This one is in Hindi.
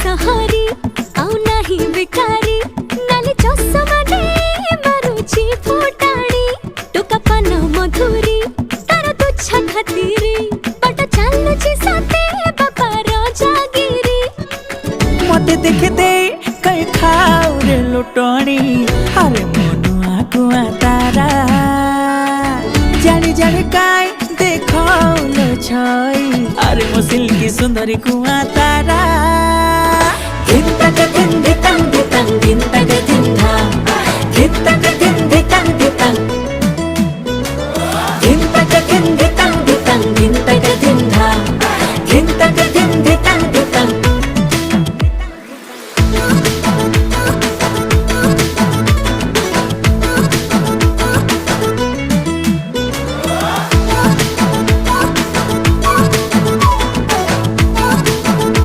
सहरी आउ नाही बिकारी नाली चषमा दे मारुची फुटाणी टोका पान मधुरी तार तुच्छा खातिरी बट चालुची साथे बाबा राजागिरी मते देखे दे कई खाऊ रे लुटणी अरे मनुआ कुआ तारा जानी जानी काय देखौलो छई अरे मो सिल्की सुंदरी कुआ तारा